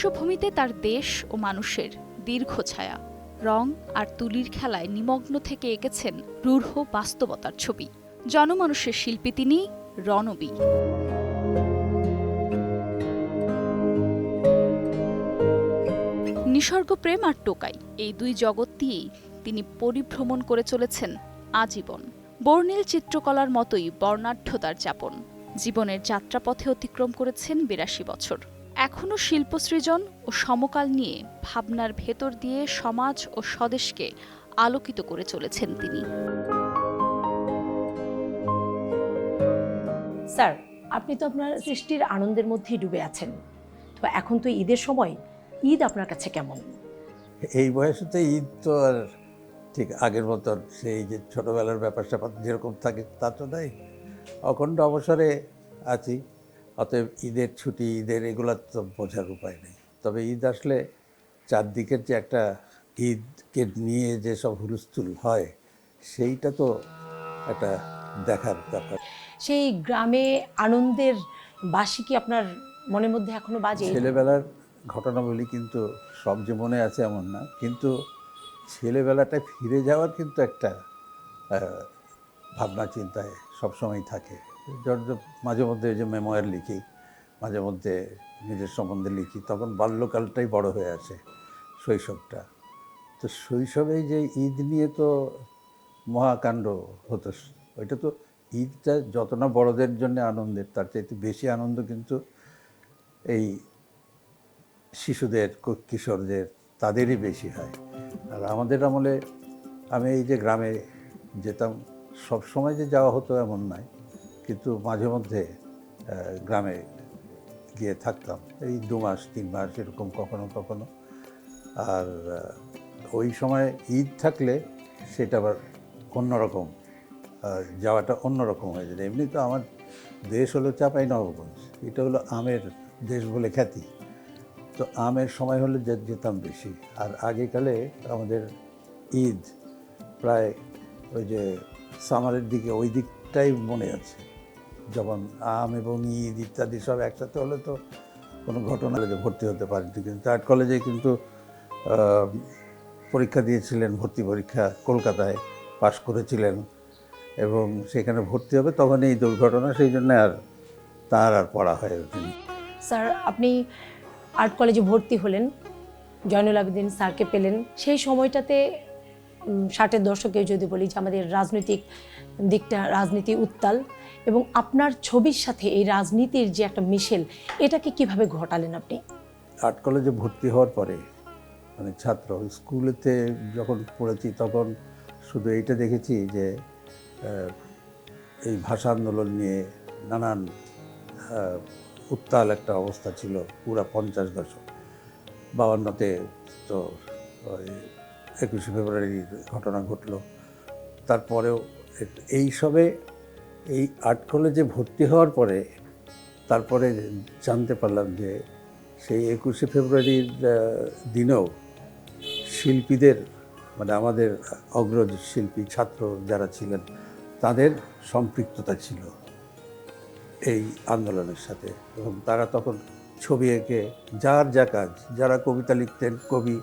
বিশ্বভূমিতে তার দেশ ও মানুষের দীর্ঘ ছায়া। রং আর তুলির খেলায় নিমগ্ন থেকে এঁকেছেন রূঢ় বাস্তবতার ছবি। জনমানুষের শিল্পী তিনি, রণবী। নিসর্গপ্রেম আর টোকাই, এই দুই জগৎ দিয়েই তিনি পরিভ্রমণ করে চলেছেন আজীবন। বর্ণিল চিত্রকলার মতোই বর্ণাঢ্য তার যাপন। জীবনের যাত্রাপথে অতিক্রম করেছেন ৮২ বছর। এখনও শিল্পসৃজন ও সমকাল নিয়ে ভাবনার ভেতর দিয়ে সমাজ ও স্বদেশকে আলোকিত করে চলেছেন তিনি। স্যার, আপনি তো আপনার সৃষ্টির আনন্দের মধ্যেই ডুবে আছেন। তো এখন তো ঈদের সময়, ঈদ আপনার কাছে কেমন? এই বয়সেতে ঈদ তো আর ঠিক আগের মতন সেই যে ছোটোবেলার ব্যাপার স্যাপার যেরকম থাকে তা তো নাই। অখণ্ড অবসরে আছি, অতএব ঈদের ছুটি, ঈদের এগুলোর তো বোঝার উপায় নেই। তবে ঈদ আসলে চারদিকের যে একটা ঈদকে নিয়ে যে সব হুলস্থুল হয়, সেইটা তো একটা দেখার ব্যাপার। সেই গ্রামে আনন্দের বাঁশি কি আপনার মনের মধ্যে এখনো বাজে? ছেলেবেলার ঘটনা বলি, কিন্তু সব যে মনে আছে এমন না, কিন্তু ছেলেবেলাটায় ফিরে যাওয়ার কিন্তু একটা ভাবনা চিন্তায় সবসময় থাকে। মাঝে মধ্যে যে মেমোয়ার লিখি, মাঝে মধ্যে নিজের সম্বন্ধে লিখি, তখন বাল্যকালটাই বড় হয়ে আসে, শৈশবটা। তো শৈশবে যে ঈদ নিয়ে তো মহাকাণ্ড হতো। ওইটা তো ঈদটা যত না বড়দের জন্য আনন্দের, তার চাইতে বেশি আনন্দ কিন্তু এই শিশুদের, কিশোরদের, তাদেরই বেশি হয়। আর আমাদের আমলে আমি এই যে গ্রামে যেতাম, সব সময় যে যাওয়া হতো এমন নয়, কিন্তু মাঝে মধ্যে গ্রামে গিয়ে থাকতাম, এই 2 মাস 3 মাস এরকম কখনো কখনো। আর ওই সময় ঈদ থাকলে সেটা আবার অন্যরকম, যাওয়াটা অন্যরকম হয়ে যায়। এমনি তো আমার দেশ হলো চাঁপাইনবাবগঞ্জ, এটা হলো আমের দেশ বলে খ্যাতি। তো আমের সময় হলে যেতাম বেশি। আর আগেকালে আমাদের ঈদ প্রায় ওই যে সামারের দিকে, ওই দিকটাই মনে আছে, যখন আম এবং ঈদ ইত্যাদি সব একসাথে হলে তো কোনো ঘটনা যে ভর্তি হতে পারেনি। কিন্তু আর্ট কলেজে কিন্তু পরীক্ষা দিয়েছিলেন, ভর্তি পরীক্ষা কলকাতায় পাশ করেছিলেন, এবং সেখানে ভর্তি হবে তখন এই দুর্ঘটনা, সেই জন্য তার আর পড়া হয়ে ওঠেনি। স্যার, আপনি আর্ট কলেজে ভর্তি হলেন, জয়নুল আবেদিন স্যারকে পেলেন। সেই সময়টাতে 60-এর দশকে যদি বলি যে আমাদের রাজনৈতিক দিকটা, রাজনীতি উত্তাল, এবং আপনার ছবির সাথে এই রাজনীতির যে একটা মিশেল, এটাকে কিভাবে ঘটালেন আপনি? আর্ট কলেজে ভর্তি হওয়ার পরে, মানে ছাত্র স্কুলেতে যখন পড়েছি, তখন শুধু এইটা দেখেছি যে এই ভাষা আন্দোলন নিয়ে নানান উত্তাল একটা অবস্থা ছিল পুরা 50 দশক। 52-তে তো 21শে ফেব্রুয়ারির ঘটনা ঘটলো। তারপরেও এইসবে এই আর্ট কলেজে ভর্তি হওয়ার পরে তারপরে জানতে পারলাম যে সেই 21শে ফেব্রুয়ারির দিনেও শিল্পীদের, মানে আমাদের অগ্রজ শিল্পী ছাত্র যারা ছিলেন, তাদের সম্পৃক্ততা ছিল এই আন্দোলনের সাথে। এবং তারা তখন ছবি এঁকে যার যা কাজ, যারা কবিতা লিখতেন কবি,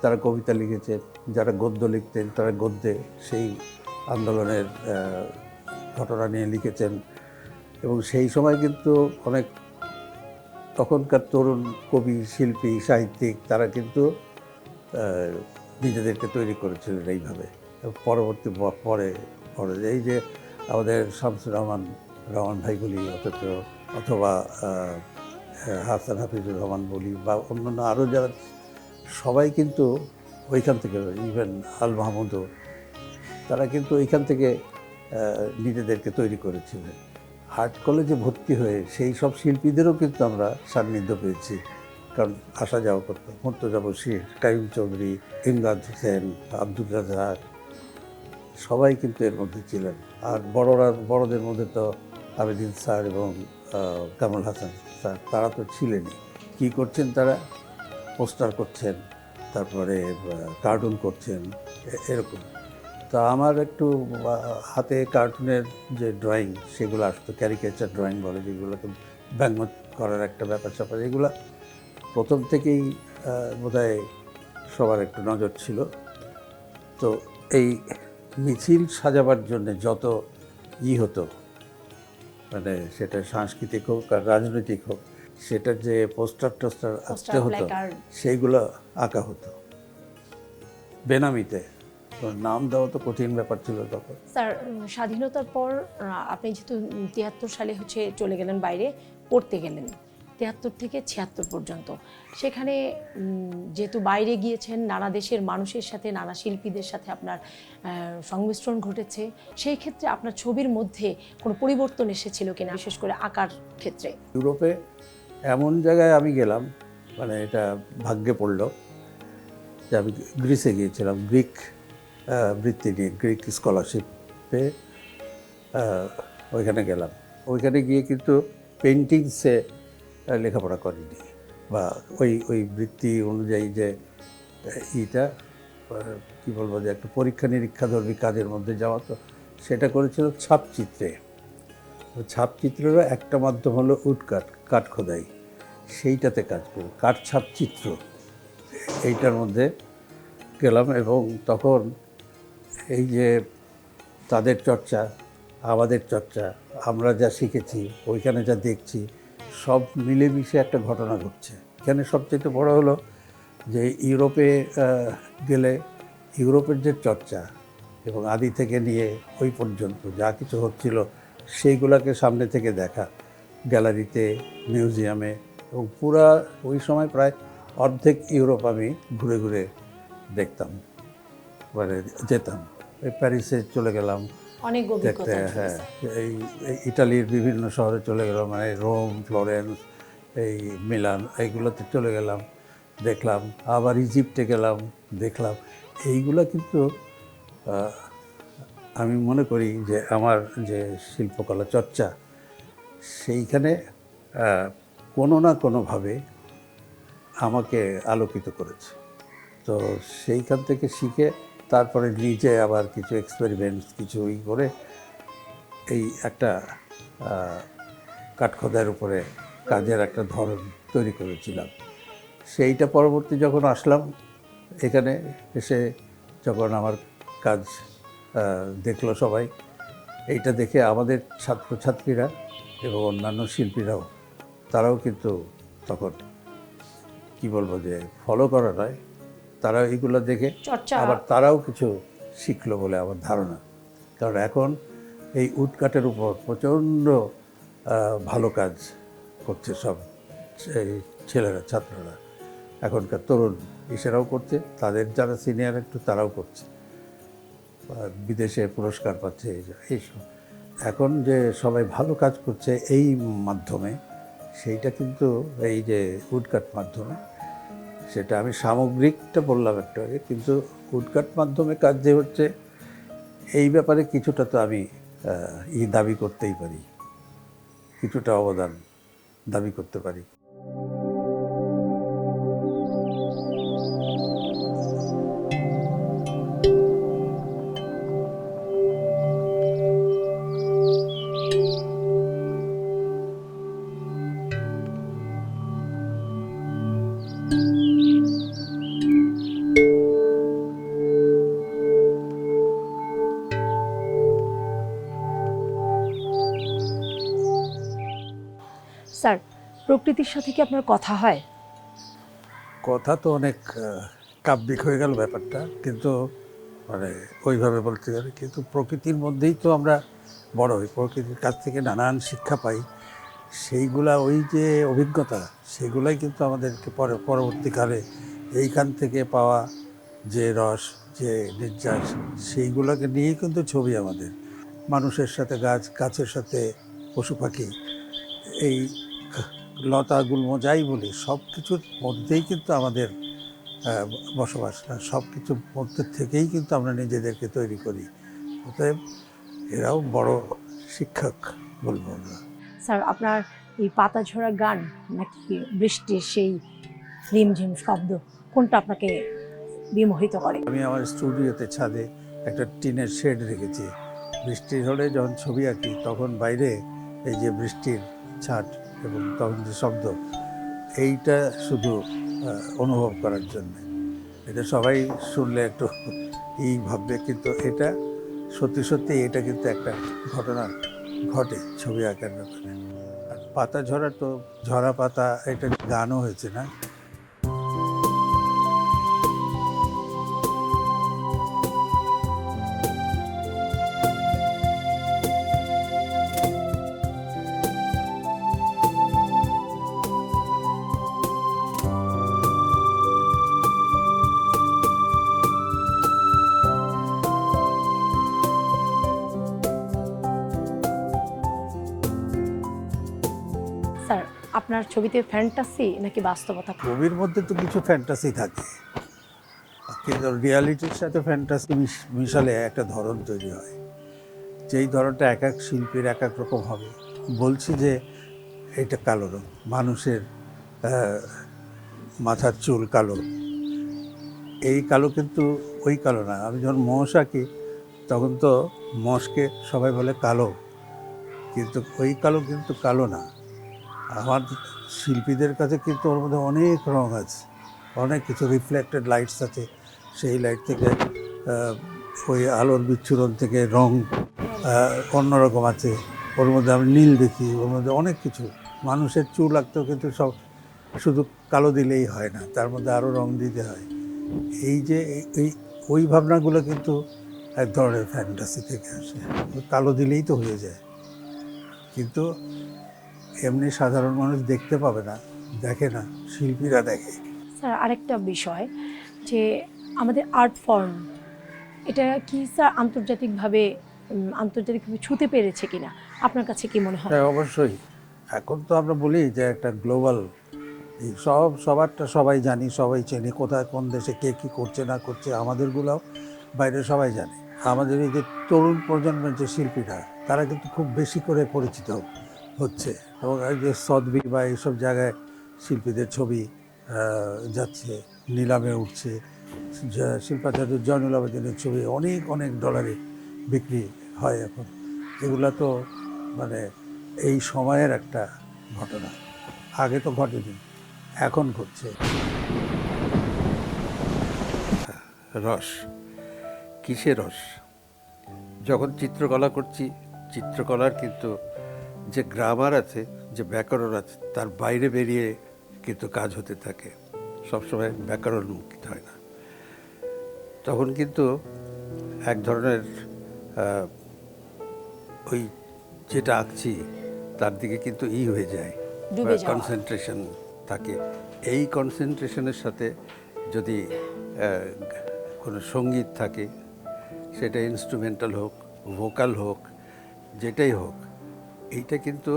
তারা কবিতা লিখেছেন, যারা গদ্য লিখতেন তারা গদ্যে সেই আন্দোলনের ঘটনা নিয়ে লিখেছেন। এবং সেই সময় কিন্তু অনেক তখনকার তরুণ কবি, শিল্পী, সাহিত্যিক, তারা কিন্তু নিজেদেরকে তৈরি করেছিলেন এইভাবে। পরবর্তী পরে এই যে আমাদের শামসুর রহমান ভাই বলি, অথবা হাসান হাফিজুর রহমান বলি, বা অন্যান্য আরও যারা, সবাই কিন্তু ওইখান থেকে, ইভেন আল মাহমুদও, তারা কিন্তু ওইখান থেকে নিজেদেরকে তৈরি করেছিলেন। আর্ট কলেজে ভর্তি হয়ে সেই সব শিল্পীদেরও কিন্তু আমরা সান্নিধ্য পেয়েছি, কারণ আসা যাওয়া করতো। মুর্তজা বশীর, কাইয়ুম চৌধুরী, ইমদাদ হোসেন, আব্দুল রাজ্জাক, সবাই কিন্তু এর মধ্যে ছিলেন। আর বড়দের মধ্যে তো আবেদিন স্যার এবং কামরুল হাসান স্যার, তারা তো ছিলেনই। কী করছেন তারা? পোস্টার করছেন, তারপরে কার্টুন করছেন, এরকম। তা আমার একটু হাতে কার্টুনের যে ড্রয়িং, সেগুলো আসতো, ক্যারিকেচার ড্রয়িং বলে যেগুলোকে, ব্যঙ্গ করার একটা ব্যাপার স্যাপার, এগুলো প্রথম থেকেই বোধহয় সবার একটু নজর ছিল। তো এই মিছিল সাজাবার জন্য যত হতো, মানে সেটা সাংস্কৃতিক হোক আর রাজনৈতিক হোক, সেটার যে পোস্টার টোস্টার আঁকতে হতো placard। সেইগুলো আঁকা হতো বেনামিতে। তো নাম দেওয়া তো কঠিন ব্যাপার ছিল তখন। স্যার, স্বাধীনতার পর আপনি যেহেতু 73 সালে চলে গেলেন বাইরে পড়তে গেলেন, 73 থেকে 76 পর্যন্ত সেখানে যেহেতু বাইরে গিয়েছেন, নানা দেশের মানুষের সাথে, নানা শিল্পীদের সাথে আপনার সংমিশ্রণ ঘটেছে, সেই ক্ষেত্রে আপনার ছবির মধ্যে কোনো পরিবর্তন এসেছিল কিনা, বিশেষ করে আঁকার ক্ষেত্রে? ইউরোপে এমন জায়গায় আমি গেলাম, মানে এটা ভাগ্যে পড়লো যে আমি গ্রিসে গিয়েছিলাম, গ্রিক বৃত্তি নিয়ে, গ্রিক স্কলারশিপে ওইখানে গেলাম। ওইখানে গিয়ে কিন্তু পেন্টিংসে লেখাপড়া করিনি, বা ওই বৃত্তি অনুযায়ী যে ইটা কী বলবো, যে একটা পরীক্ষা নিরীক্ষা ধর্মী কাজের মধ্যে যাওয়া, তো সেটা করেছিল ছাপচিত্রে। ছাপচিত্রেরও একটা মাধ্যম হলো কাঠ খোদাই, সেইটাতে কাজ করি, কাঠ ছাপচিত্র, এইটার মধ্যে গেলাম। এবং তখন এই যে তাদের চর্চা, আমাদের চর্চা, আমরা যা শিখেছি, ওইখানে যা দেখছি, সব মিলেমিশে একটা ঘটনা ঘটছে। এখানে সবচেয়ে বড় হলো যে ইউরোপে গেলে ইউরোপের যে চর্চা এবং আদি থেকে নিয়ে ওই পর্যন্ত যা কিছু হচ্ছিল সেইগুলোকে সামনে থেকে দেখা, গ্যালারিতে, মিউজিয়ামে। এবং পুরা ওই সময় প্রায় অর্ধেক ইউরোপ আমি ঘুরে ঘুরে দেখতাম, মানে যেতাম। এই প্যারিসে চলে গেলাম অনেক দেখতে, অভিজ্ঞতা। হ্যাঁ, এই ইটালির বিভিন্ন শহরে চলে গেলাম, মানে রোম, ফ্লোরেন্স, এই মিলান, এইগুলোতে চলে গেলাম, দেখলাম। আবার ইজিপ্টে গেলাম, দেখলাম। এইগুলো কিন্তু আমি মনে করি যে আমার যে শিল্পকলা চর্চা, সেইখানে কোনো না কোনোভাবে আমাকে আলোকিত করেছে। তো সেইখান থেকে শিখে তারপরে নিজে আবার কিছু এক্সপেরিমেন্টস কিছু করে এই একটা কাঠখোদাইয়ের উপরে কাজের একটা ধরন তৈরি করেছিলাম। সেইটা পরবর্তী যখন আসলাম এখানে এসে, যখন আমার কাজ দেখলো সবাই, এইটা দেখে আমাদের ছাত্রছাত্রীরা এবং অন্যান্য শিল্পীরাও, তারাও কিন্তু তখন কি বলবো, যে ফলো করা নয়, তারা এইগুলো দেখে চর্চা। আবার তারাও কিছু শিখলো বলে আমার ধারণা। কারণ এখন এই উডকাটের উপর প্রচণ্ড ভালো কাজ করছে সব এই ছেলেরা, ছাত্ররা, এখনকার তরুণ ইসেরাও করছে, তাদের যারা সিনিয়র একটু তারাও করছে, বিদেশে পুরস্কার পাচ্ছে এইসব। এখন যে সবাই ভালো কাজ করছে এই মাধ্যমে, সেইটা কিন্তু এই যে উডকাট মাধ্যমে, সেটা আমি সামগ্রিকটা বললাম একটু আগে, কিন্তু উডকাট মাধ্যমে কাজ যে হচ্ছে এই ব্যাপারে কিছুটা তো আমি দাবি করতেই পারি, কিছুটা অবদান দাবি করতে পারি। স্যার, প্রকৃতির সাথে কি আপনার কথা হয়? কথা তো অনেক কাব্যিক হয়ে গেল ব্যাপারটা, কিন্তু মানে ওইভাবে বলতে গেলে, কিন্তু প্রকৃতির মধ্যেই তো আমরা বড় হই, প্রকৃতির কাছ থেকে নানান শিক্ষা পাই, সেইগুলা ওই যে অভিজ্ঞতা, সেগুলাই কিন্তু আমাদেরকে পরবর্তীকালে এইখান থেকে পাওয়া যে রস, যে নির্যাস, সেইগুলোকে নিয়েই কিন্তু ছবি আমাদের। মানুষের সাথে গাছের সাথে পশু পাখি, এই লতা গুল্ম যাই বলি, সব কিছুর মধ্যেই কিন্তু আমাদের বসবাস, আর সব কিছুর মধ্যে থেকেই কিন্তু আমরা নিজেদেরকে তৈরি করি। অতএব এরাও বড় শিক্ষক বলবো আমরা। স্যার, আপনার এই পাতা ঝরা গান নাকি বৃষ্টির সেই রিমঝিম শব্দ, কোনটা আপনাকে বিমোহিত করে? আমি আমার স্টুডিওতে ছাদে একটা টিনের শেড রেখেছি। বৃষ্টি হলে যখন ছবি আঁকি, তখন বাইরে এই যে বৃষ্টির ছাট এবং তখন যে শব্দ, এইটা শুধু অনুভব করার জন্য। এটা সবাই শুনলে একটু ভাববে, কিন্তু এটা সত্যি সত্যি এটা কিন্তু একটা ঘটনা ঘটে ছবি আঁকার ব্যাপারে। আর পাতা ঝরা তো, ঝরা পাতা, এটা গানও হয়েছে না? স্যার, আপনার ছবিতে ফ্যান্টাসি নাকি বাস্তবতা? ছবির মধ্যে তো কিছু ফ্যান্টাসি থাকে, কিন্তু রিয়ালিটির সাথে ফ্যান্টাসি মিশালে একটা ধরন তৈরি হয়, যেই ধরনটা এক এক শিল্পীর এক এক রকম হবে। বলছি যে এটা কালো রং, মানুষের মাথার চুল কালো, এই কালো কিন্তু ওই কালো না। আমি যখন মোষ আঁকি তখন তো মোষকে সবাই বলে কালো, কিন্তু ওই কালো কিন্তু কালো না। আমার শিল্পীদের কাছে কিন্তু ওর মধ্যে অনেক রং আছে, অনেক কিছু রিফ্লেক্টেড লাইটস আছে, সেই লাইট থেকে ওই আলোর বিচ্ছুরণ থেকে রং অন্যরকম আছে। ওর মধ্যে আমি নীল দেখি, ওর মধ্যে অনেক কিছু। মানুষের চুল আঁকতেও কিন্তু সব শুধু কালো দিলেই হয় না, তার মধ্যে আরও রং দিতে হয়। এই যে এই ওই ভাবনাগুলো কিন্তু এক ধরনের ফ্যান্টাসি থেকে আসে। কালো দিলেই তো হয়ে যায়, কিন্তু এমনি সাধারণ মানুষ দেখতে পাবে না, দেখে না, শিল্পীরা দেখে। স্যার, আরেকটা বিষয় যে আমাদের আর্ট ফর্ম, এটা কি স্যার আন্তর্জাতিকভাবে ছুঁতে পেরেছে কিনা আপনার কাছে কি মনে হয়? হ্যাঁ, অবশ্যই। এখন তো আমরা বলি যে একটা গ্লোবাল, সবারটা সবাই জানি, সবাই চেনে, কোথায় কোন দেশে কে কী করছে না করছে, আমাদেরগুলোও বাইরে সবাই জানে। আমাদের এই যে তরুণ প্রজন্মের যে শিল্পীরা, তারা কিন্তু খুব বেশি করে পরিচিত হচ্ছে, এবং এই যে সদবি বা এইসব জায়গায় শিল্পীদের ছবি যাচ্ছে, নিলামে উঠছে। শিল্পাচার্য জয়নুল আবেদিনের ছবি অনেক অনেক ডলারে বিক্রি হয় এখন। এগুলা তো মানে এই সময়ের একটা ঘটনা, আগে তো ঘটেনি, এখন ঘটছে। রস, কিসের রস? যখন চিত্রকলা করছি, চিত্রকলার কিন্তু যে গ্রামার আছে, যে ব্যাকরণ আছে, তার বাইরে বেরিয়ে কিন্তু কাজ হতে থাকে, সবসময় ব্যাকরণমুখী হয় না। তখন কিন্তু এক ধরনের ওই যেটা আঁকছি তার দিকে কিন্তু হয়ে যায়, ডুবে যাওয়া। কনসেন্ট্রেশন থাকে। এই কনসেন্ট্রেশনের সাথে যদি কোনো সঙ্গীত থাকে, সেটা ইনস্ট্রুমেন্টাল হোক, ভোকাল হোক, যেটাই হোক, এইটা কিন্তু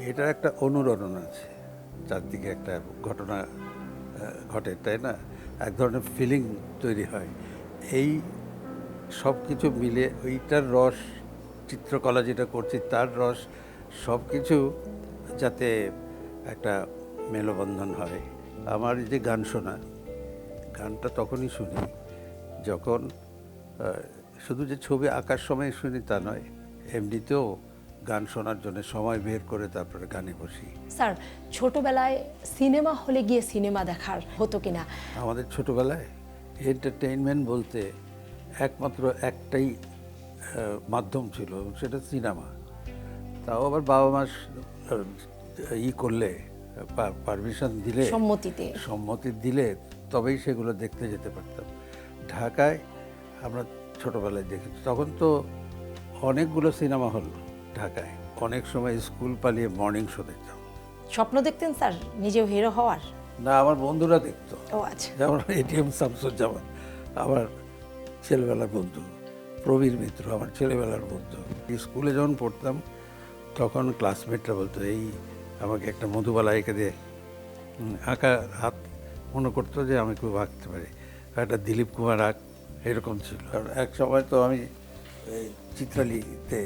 এটার একটা অনুরণন আছে, চারদিকে একটা ঘটনা ঘটে, তাই না? এক ধরনের ফিলিং তৈরি হয়। এই সব কিছু মিলে ওইটার রস, চিত্রকলা যেটা করছি তার রস, সব কিছু যাতে একটা মেলবন্ধন হয়। আমার এই যে গান শোনা, গানটা তখনই শুনি যখন শুধু যে ছবি আঁকার সময় শুনি তা নয়, এমনিতেও গান শোনার জন্য সময় বের করে তারপরে গানে বসি। স্যার, ছোটবেলায় সিনেমা হলে গিয়ে সিনেমা দেখার হতো কিনা? আমাদের ছোটোবেলায় এন্টারটেইনমেন্ট বলতে একমাত্র একটাই মাধ্যম ছিল, সেটা সিনেমা। তাও আবার বাবা মা করলে, পারমিশন দিলে, সম্মতি দিলে তবেই সেগুলো দেখতে যেতে পারতাম। ঢাকায় আমরা ছোটোবেলায় দেখেছি, তখন তো অনেকগুলো সিনেমা হল ঢাকায়। অনেক সময় স্কুল পালিয়ে মর্নিং শো দেখতাম। স্বপ্ন দেখতেন স্যার নিজেও হিরো হওয়ার? না, আমার বন্ধুরা দেখতো। ও আচ্ছা। যেমন এটিএম শামসুজ্জামান আমার ছেলেবেলার বন্ধু, প্রবীর মিত্র আমার ছেলেবেলার বন্ধু। স্কুলে যখন পড়তাম তখন ক্লাসমেটরা বলতো, এই আমাকে একটা মধুবালা এঁকে দিয়ে আঁকা হাত মনে করতো যে আমি খুব আঁকতে পারি, একটা দিলীপ কুমার আঁক, এরকম ছিল। আর এক সময় তো আমি এই চিত্রালীতে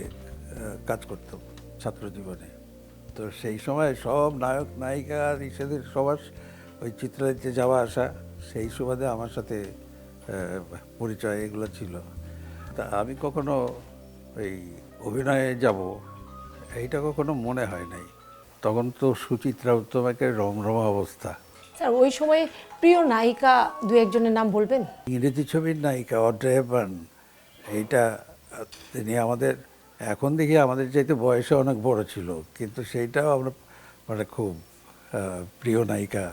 কাজ করতাম ছাত্র জীবনে। তো সেই সময় সব নায়ক নায়িকা আর ইসেদের সবার ওই চিত্রালয়তে যাওয়া আসা, সেই সুবাদে আমার সাথে পরিচয় এগুলো ছিল। তা আমি কখনো ওই অভিনয়ে যাব এইটা কখনো মনে হয় নাই। তখন তো সুচিত্রা উত্তমাকে রমরমা অবস্থা। স্যার ওই সময়ে প্রিয় নায়িকা দু একজনের নাম বলবেন? ইংরেজি ছবির নায়িকা অড্রে হেপবার্ন, এইটা তিনি আমাদের, এখন দেখি আমাদের চাইতে বয়সে অনেক বড় ছিল, কিন্তু সেইটাও আমরা মানে খুব প্রিয় নায়িকা।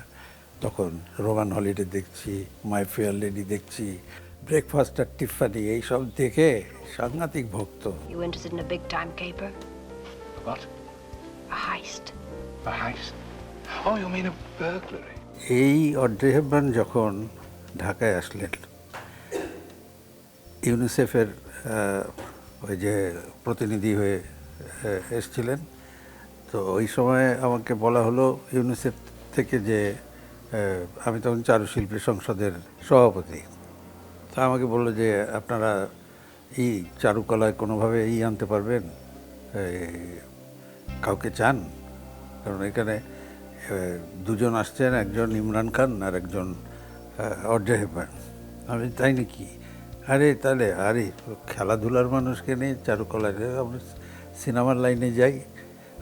তখন রোমান হলিডে দেখছি, মাই ফেয়ার লেডি দেখছি, ব্রেকফাস্ট আর টিফানি, এইসব দেখে সাংঘাতিক ভক্ত। You interested in a big time caper? What? A heist. A heist? Oh, you mean a burglary? এই অড্রে হেপবার্ন যখন ঢাকায় আসলেন, ইউনিসেফের ওই যে প্রতিনিধি হয়ে এসছিলেন, তো ওই সময় আমাকে বলা হলো ইউনিসেফ থেকে যে আমি তখন চারুশিল্পী সংসদের সভাপতি, তা আমাকে বললো যে আপনারা চারুকলায় কোনোভাবে আনতে পারবেন, কাউকে চান? কারণ এখানে দুজন আসছেন, একজন ইমরান খান আর একজন অড্রে হেপবার্ন। আমি তাই নাকি? তাহলে খেলাধুলার মানুষকে নিয়ে চারুকলায় আমরা সিনেমার লাইনে যাই,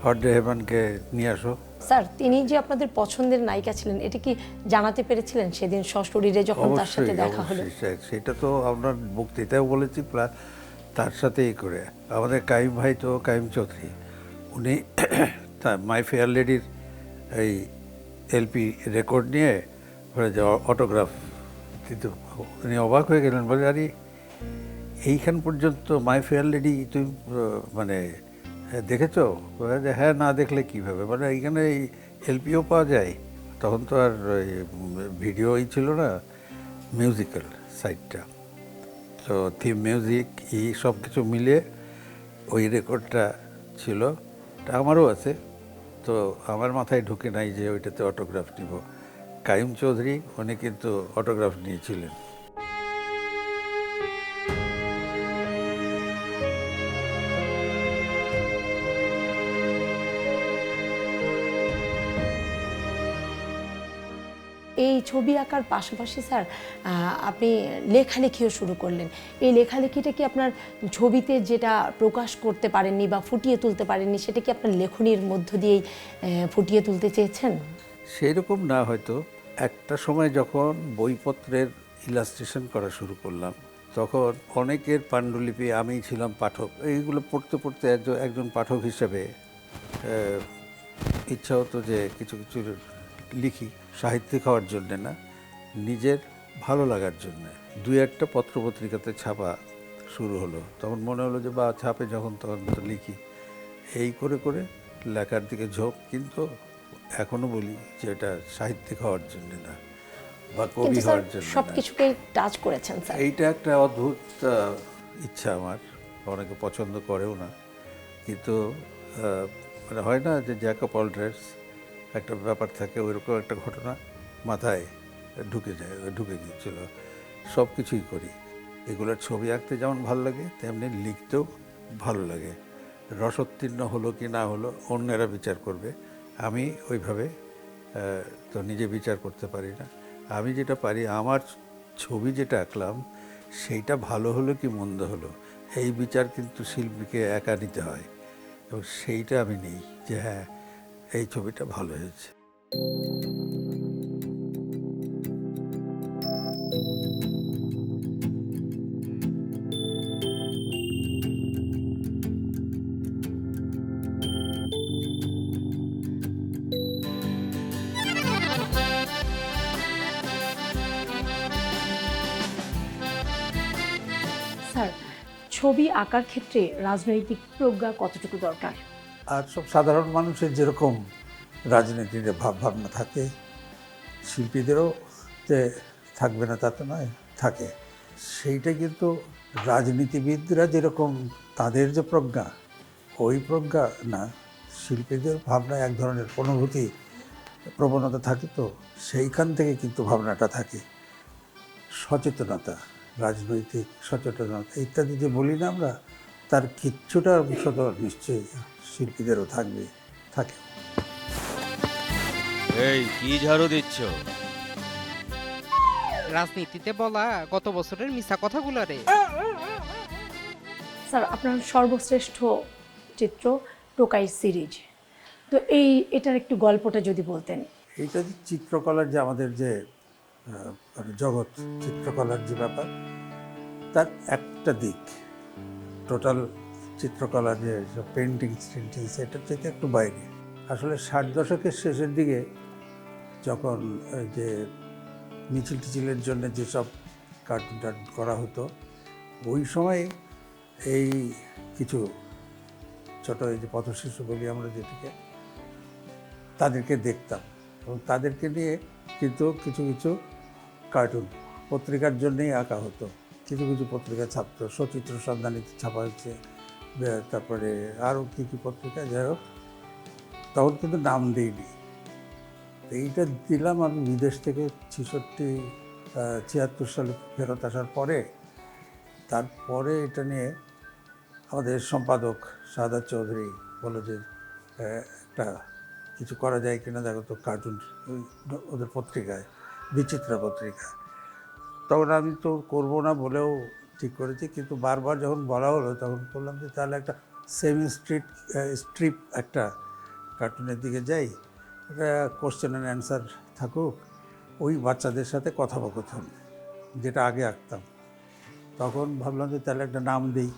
অড্রে হেপবার্নকে নিয়ে আসো। স্যার তিনি যে আপনাদের পছন্দের নায়িকা ছিলেন এটা কি জানাতে পেরেছিলেন সেদিন সশরীরে যখন তার সাথে দেখা হলো? সেটা তো আপনার বক্তৃতাও বলেছি, প্লাস তার সাথেই করে আমাদের কাইম ভাই, তো কাইম চৌধুরী, উনি মাই ফেয়ার লেডির এই এলপি রেকর্ড নিয়ে যে অটোগ্রাফ দিত, উনি অবাক হয়ে গেলেন, বলে এইখান পর্যন্ত মাই ফেয়ার লেডি তুমি মানে দেখেছো? যে হ্যাঁ, না দেখলে কীভাবে, মানে এইখানে এই এলপিও পাওয়া যায়। তখন তো আর ভিডিওই ছিল না, মিউজিক্যাল সাইডটা, তো থিম মিউজিক সব কিছু মিলিয়ে ওই রেকর্ডটা ছিল, আমারও আছে। তো আমার মাথায় ঢুকে নাই যে ওইটাতে অটোগ্রাফ নিব। কাইম চৌধুরী উনি কিন্তু অটোগ্রাফ নিয়েছিলেন। এই ছবি আঁকার পাশাপাশি স্যার আপনি লেখালেখিও শুরু করলেন। এই লেখালেখিটা কি আপনার ছবিতে যেটা প্রকাশ করতে পারেননি বা ফুটিয়ে তুলতে পারেননি, সেটা কি আপনার লেখনীর মধ্য দিয়েই ফুটিয়ে তুলতে চেয়েছেন? সেরকম না, হয়তো একটা সময় যখন বইপত্রের ইলাস্ট্রেশন করা শুরু করলাম, তখন অনেকের পাণ্ডুলিপি, আমি ছিলাম পাঠক, এইগুলো পড়তে পড়তে একজন পাঠক হিসেবে ইচ্ছা হতো যে কিছু কিছু লিখি, সাহিত্যিক হওয়ার জন্যে না, নিজের ভালো লাগার জন্যে। দুই একটা পত্রপত্রিকাতে ছাপা শুরু হলো, তখন মনে হলো যে বা ছাপে যখন তখন তো লিখি, এই করে করে লেখার দিকে ঝোঁক। কিন্তু এখনো বলি যে এটা সাহিত্যিক হওয়ার জন্য না বা কবি হওয়ার জন্য না। সবকিছুকে টাচ করেছেন স্যার। এইটা একটা অদ্ভুত ইচ্ছা আমার, অনেকে পছন্দ করেও না, কিন্তু মানে হয় না যে জ্যাক অফ অল ট্রেডস, একটা ব্যাপার থাকে, ওইরকম একটা ঘটনা মাথায় ঢুকে গিয়েছিল। সব কিছুই করি, এগুলোর ছবি আঁকতে যেমন ভালো লাগে তেমনি লিখতেও ভালো লাগে। রসোত্তীর্ণ হলো কি না হলো অন্যেরা বিচার করবে, আমি ওইভাবে তো নিজে বিচার করতে পারি না। আমি যেটা পারি, আমার ছবি যেটা আঁকলাম সেইটা ভালো হলো কি মন্দ হলো, এই বিচার কিন্তু শিল্পীকে একা নিতে হয়, এবং সেইটা আমি নেই যে হ্যাঁ এই ছবিটা ভালো হয়েছে। স্যার ছবি আঁকার ক্ষেত্রে রাজনৈতিক প্রজ্ঞা কতটুকু দরকার? আর সব সাধারণ মানুষের যেরকম রাজনীতির ভাবনা থাকে, শিল্পীদেরও যে থাকবে না তা তো নয়, থাকে। সেইটা কিন্তু রাজনীতিবিদরা যেরকম তাদের যে প্রজ্ঞা, ওই প্রজ্ঞা না, শিল্পীদের ভাবনায় এক ধরনের অনুভূতি প্রবণতা থাকে, তো সেইখান থেকে কিন্তু ভাবনাটা থাকে। সচেতনতা, রাজনৈতিক সচেতনতা ইত্যাদি যে বলি না আমরা, তার কিচ্ছুটা অংশ তো নিশ্চয়ই শিল্পীদেরও থাকে। এই কি ঝাড়ু দিচ্ছ? রাজনীতিতে বলা গত বছরের মিছা কথাগুলো রে। স্যার আপনার সর্বশ্রেষ্ঠ চিত্র টোকাই সিরিজ, তো এটার একটু গল্পটা যদি বলতেন। এইটা যে চিত্রকলার যে আমাদের যে মানে জগৎ, চিত্রকলার যে ব্যাপার, তার একটা দিক টোটাল চিত্রকলার যে পেন্টিং টেন্টিংস এটার থেকে একটু বাইরে। আসলে 60 দশকের শেষের দিকে যখন ওই যে মিছিল টিছিলের জন্য যেসব কার্টুন টার্টুন করা হতো, ওই সময় এই কিছু ছোট এই যে পথশিশু বলি আমরা যেটিকে, তাদেরকে দেখতাম এবং তাদেরকে নিয়ে কিন্তু কিছু কিছু কার্টুন পত্রিকার জন্যেই আঁকা হতো। কিছু কিছু পত্রিকা ছাপতো, সচিত্র সন্ধানীতে ছাপা হচ্ছে, তারপরে আরও কী কী পত্রিকা, যাই হোক। তখন কিন্তু নাম দিইনি। এইটা দিলাম আমি বিদেশ থেকে 76 সালে ফেরত আসার পরে। তারপরে এটা নিয়ে আমাদের সম্পাদক শাহাদাত চৌধুরী বলল যে একটা কিছু করা যায় কিনা, দেখো তো কার্টুন ওদের পত্রিকায়, বিচিত্রা পত্রিকা। তখন আমি তো করবো না বলেও ঠিক করেছি, কিন্তু বারবার যখন বলা হলো তখন বললাম যে তাহলে একটা সেমি স্ট্রিপ একটা কার্টুনের দিকে যাই, একটা কোশ্চেন অ্যান্ড অ্যান্সার থাকুক, ওই বাচ্চাদের সাথে কথোপকথন, যেটা আগে আঁকতাম। তখন ভাবলাম যে তাহলে একটা নাম দিই।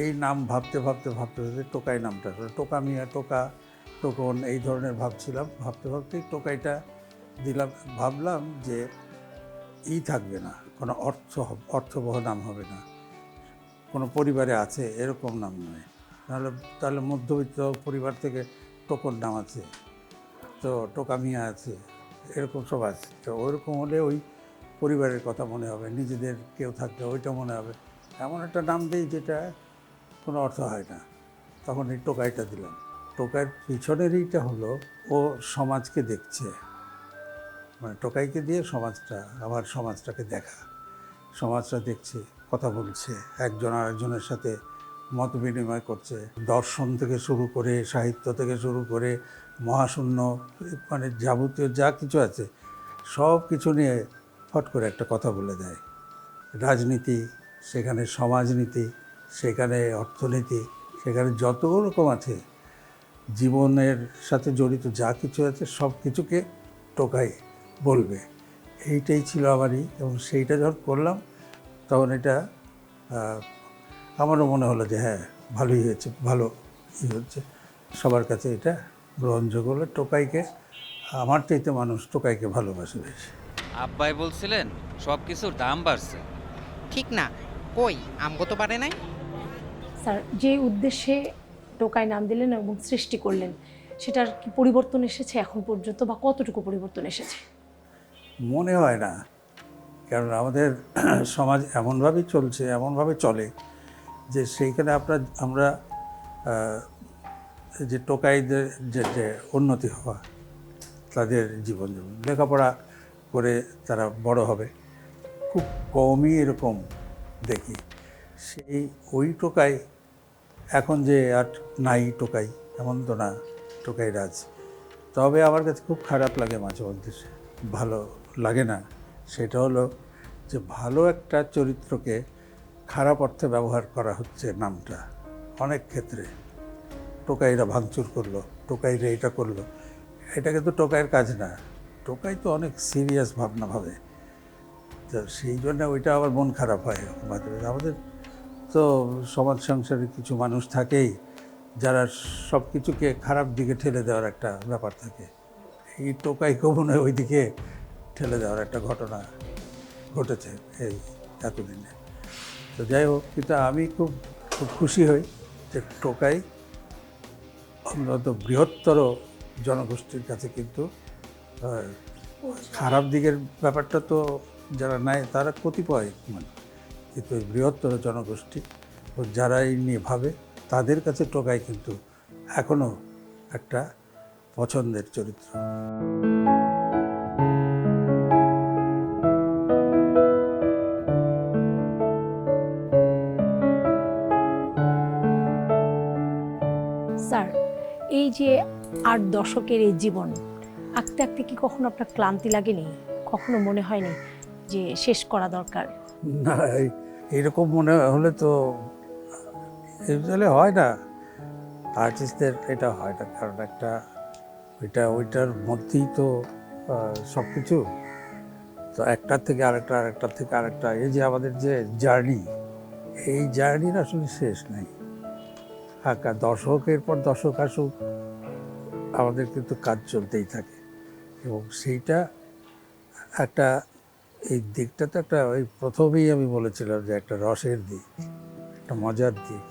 এই নাম ভাবতে ভাবতে ভাবতে ভাবতে টোকাই নামটা, টোকা মিয়া, টোকা, টোকন, এই ধরনের ভাবছিলাম। ভাবতে ভাবতেই টোকাইটা দিলাম। ভাবলাম যে থাকবে না, কোনো অর্থবহ নাম হবে না, কোনো পরিবারে আছে এরকম নাম নয়। তাহলে মধ্যবিত্ত পরিবার থেকে টোকন নাম আছে, তো টোকা মিয়া আছে, এরকম সব আছে। তো ওইরকম হলে ওই পরিবারের কথা মনে হবে, নিজেদের কেউ থাকলে ওইটা মনে হবে। এমন একটা নাম দিই যেটা কোনো অর্থ হয় না। তখন এই টোকাইটা দিলাম। টোকাইয়ের পিছনের এইটা হলো ও সমাজকে দেখছে, মানে টোকাইকে দিয়ে সমাজটা, আমার সমাজটাকে দেখা, সমাজটা দেখছে, কথা বলছে, একজন আরেকজনের সাথে মত বিনিময় করছে, দর্শন থেকে শুরু করে, সাহিত্য থেকে শুরু করে, মহাশূন্য, মানে যাবতীয় যা কিছু আছে সব কিছু নিয়ে ফট করে একটা কথা বলে দেয়। রাজনীতি, সেখানে সমাজনীতি, সেখানে অর্থনীতি, সেখানে যত রকম আছে, জীবনের সাথে জড়িত যা কিছু আছে সব কিছুকে টোকাই বলবে। এইটাই ছিল আমারই, এবং সেইটা যখন করলাম তখন এটা আমারও মনে হলো যে হ্যাঁ ভালোই হয়েছে, ভালো হচ্ছে, সবার কাছে এটা গ্রহণযোগ্য হলো। টোকাইকে, আমার চাইতে মানুষ টোকাইকে ভালোবাসে বেশি। আব্বাই বলছিলেন সব কিছুর দাম বাড়ছে। ঠিক না, কই আমগো তো পারে নাই। স্যার, যে উদ্দেশ্যে টোকাই নাম দিলেন এবং সৃষ্টি করলেন, সেটার কি পরিবর্তন এসেছে এখন পর্যন্ত, বা কতটুকু পরিবর্তন এসেছে? মনে হয় না, কারণ আমাদের সমাজ এমনভাবেই চলছে, এমনভাবে চলে যে সেইখানে আমরা যে টোকাইদের যে উন্নতি হওয়া, তাদের জীবনযাপন, লেখাপড়া করে তারা বড় হবে, খুব কমই এরকম দেখি। ওই টোকাই এখন যে আর নাই টোকাই, এমন তো না, টোকাই রাজ। তবে আমার কাছে খুব খারাপ লাগে মাঝে মধ্যে, ভালো লাগে না। সেটা হলো যে ভালো একটা চরিত্রকে খারাপ অর্থে ব্যবহার করা হচ্ছে নামটা অনেক ক্ষেত্রে। টোকাইরা ভাঙচুর করলো, টোকাইরা এটা করলো, এটা কিন্তু টোকাইয়ের কাজ না। টোকাই তো অনেক সিরিয়াস ভাবনা ভাবে, তো সেই জন্য ওইটা আবার মন খারাপ হয় মাঝে মাঝে। আমাদের তো সমাজ সংসারে কিছু মানুষ থাকেই যারা সব কিছুকে খারাপ দিকে ঠেলে দেওয়ার একটা ব্যাপার থাকে। এই টোকাইকেও মনে হয় ওই দিকে ঠেলে দেওয়ার একটা ঘটনা ঘটেছে এই এতদিনে। তো যাই হোক, কিন্তু আমি খুব খুব খুশি হই যে টোকাই অন্তত বৃহত্তর জনগোষ্ঠীর কাছে কিন্তু খারাপ দিকের ব্যাপারটা তো যারা নেয় তারা কতিপয় মানে, কিন্তু ওই বৃহত্তর জনগোষ্ঠী ও যারা এই নিয়ে ভাবে তাদের কাছে টোকাই কিন্তু এখনও একটা পছন্দের চরিত্র। স্যার, এই যে 8 দশকের এই জীবন, আঁকতে আঁকতে কি কখনো আপনার ক্লান্তি লাগেনি? কখনো মনে হয়নি যে শেষ করা দরকার? না, এইরকম মনে হলে তো এগুলো হয় না। আর্টিস্টদের এটা হয় না, কারণ একটা ওইটার মধ্যেই তো সব কিছু, তো একটার থেকে আরেকটা, আরেকটার থেকে আরেকটা, এই যে আমাদের যে জার্নি, এই জার্নির আসলে শেষ নেই। হ্যাঁ, দশকের পর দশক আসুক, আমাদের কিন্তু কাজ চলতেই থাকে, এবং সেইটা একটা, এই দিকটা তো একটা, ওই প্রথমেই আমি বলেছিলাম যে একটা রসের দিক, একটা মজার দিক,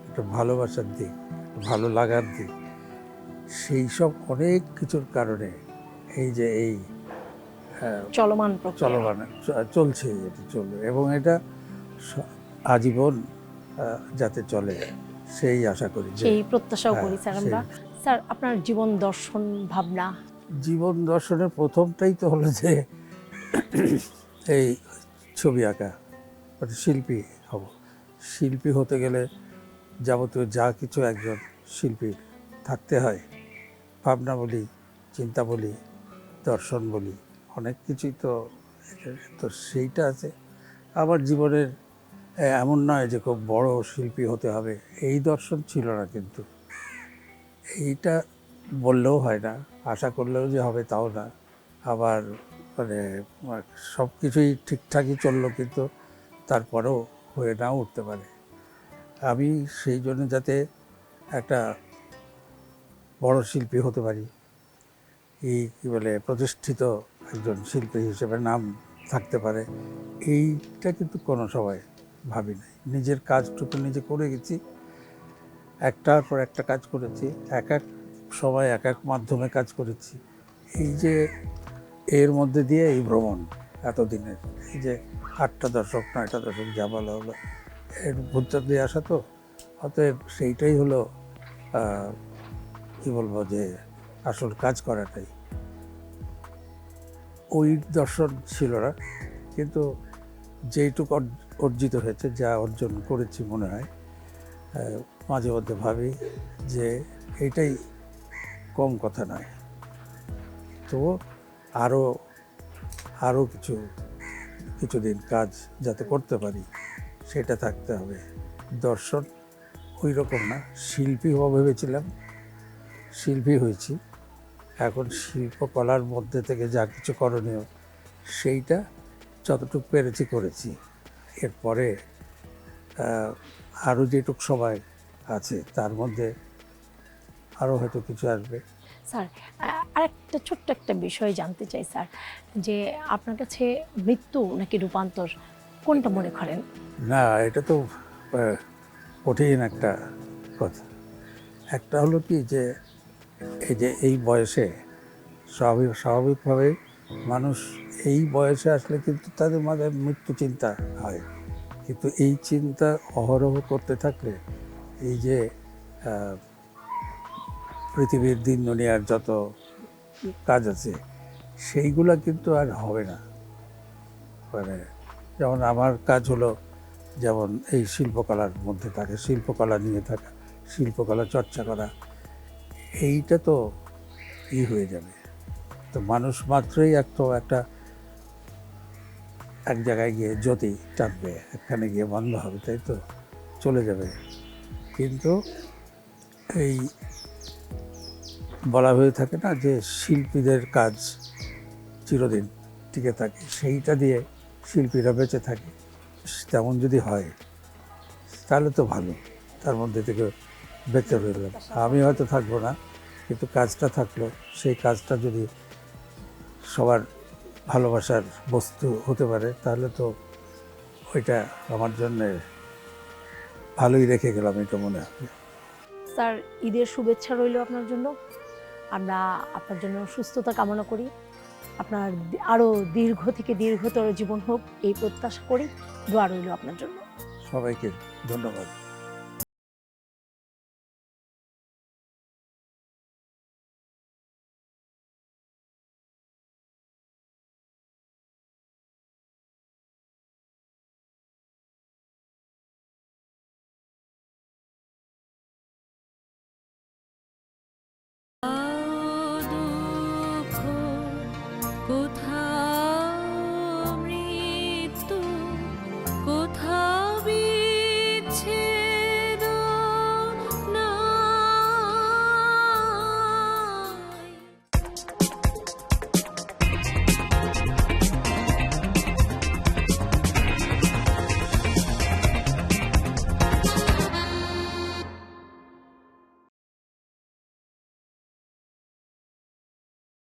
একটা ভালোবাসার দিক, ভালো লাগার দিক, সেই সব অনেক কিছুর কারণে এই যে এই চলমান প্রক্রিয়া। চলমান চলছে, এটা চলবে, এবং এটা আজীবন যাতে চলে সেই আশা করি, সেই প্রত্যাশাও হ্যাঁ, করি স্যার সেই- আমরা। স্যার, আপনার জীবন দর্শন ভাবনা? জীবন দর্শনের প্রথমটাই তো হলো যে এই ছবি আঁকা, মানে শিল্পী হব। শিল্পী হতে গেলে যাবতীয় যা কিছু একজন শিল্পীর থাকতে হয়, ভাবনা বলি, চিন্তা বলি, দর্শন বলি, অনেক কিছুই তো, তো সেইটা আছে আমার জীবনের। এমন নয় যে খুব বড় শিল্পী হতে হবে, এই দর্শন ছিল না, কিন্তু এইটা বললেও হয় না, আশা করলেও যে হবে তাও না। আবার মানে সব কিছুই ঠিকঠাকই চললো, কিন্তু তারপরেও হয়ে নাও উঠতে পারে। আমি সেই জন্য যাতে একটা বড় শিল্পী হতে পারি, এই কী বলে প্রতিষ্ঠিত একজন শিল্পী হিসেবে নাম থাকতে পারে, এইটা কিন্তু কোনো সময় ভাবি নাই। নিজের কাজটুকু নিজে করে গেছি, একটার পর একটা কাজ করেছি, এক এক সময় এক এক মাধ্যমে কাজ করেছি। এই যে এর মধ্যে দিয়ে এই ভ্রমণ এতদিনের, এই যে 8টা দশক 9টা দশক যা বলা হলো, এর ভুতটা দিয়ে আসা, তো অতএব সেইটাই হলো কী বলবো, যে আসল কাজ করাটাই। ওই দর্শন ছিল না, কিন্তু যেইটুকু অর্জিত হয়েছে, যা অর্জন করেছি, মনে হয় মাঝে মধ্যে ভাবি যে এইটাই কম কথা নয়। তো আরও কিছুদিন কাজ যাতে করতে পারি, সেটা থাকতে হবে। দর্শন ওই রকম না, শিল্পী হওয়া ভেবেছিলাম, শিল্পী হয়েছি। এখন শিল্পকলার মধ্যে থেকে যা কিছু করণীয়, সেইটা যতটুকু পেরেছি করেছি। এরপরে আরও যেটুকু সময় আছে, তার মধ্যে আরও হয়তো কিছু আসবে। স্যার, আরেকটা ছোট্ট একটা বিষয় জানতে চাই স্যার, যে আপনার কাছে মৃত্যু নাকি রূপান্তর, কোনটা মনে করেন? না, এটা তো কঠিন একটা কথা। একটা হলো কি, যে এই বয়সে স্বাভাবিকভাবে মানুষ এই বয়সে আসলে কিন্তু তাদের মাঝে মৃত্যু চিন্তা হয়, কিন্তু এই চিন্তা অহরহ করতে থাকলে এই যে পৃথিবীর দিন দুনিয়ার যত কাজ আছে, সেইগুলা কিন্তু আর হবে না। মানে যেমন আমার কাজ হলো, যেমন এই শিল্পকলার মধ্যে থাকে, শিল্পকলা নিয়ে থাকা, শিল্পকলা চর্চা করা, এইটা তো হয়ে যাবে। তো মানুষ মাত্রই একটা এক জায়গায় গিয়ে জ্যোতি টানবে, একখানে গিয়ে বন্ধ হবে, তাই তো চলে যাবে। কিন্তু এই বলা হয়ে থাকে না যে শিল্পীদের কাজ চিরদিন টিকে থাকে, সেইটা দিয়ে শিল্পীরা বেঁচে থাকে। তেমন যদি হয় তাহলে তো ভালো, তার মধ্যে থেকে বেঁচে রইলাম। আমি হয়তো থাকবো না, কিন্তু কাজটা থাকলো, সেই কাজটা যদি সবার ভালোবাসার বস্তু হতে পারে, তাহলে তো ওইটা আমার জন্যে ভালোই রেখে গেলাম, এটা মনে হবে। স্যার, ঈদের শুভেচ্ছা রইল আপনার জন্য। আমরা আপনার জন্য সুস্থতা কামনা করি, আপনার আরও দীর্ঘ থেকে দীর্ঘতর জীবন হোক এই প্রত্যাশা করি। দোয়া রইল আপনার জন্য। সবাইকে ধন্যবাদ।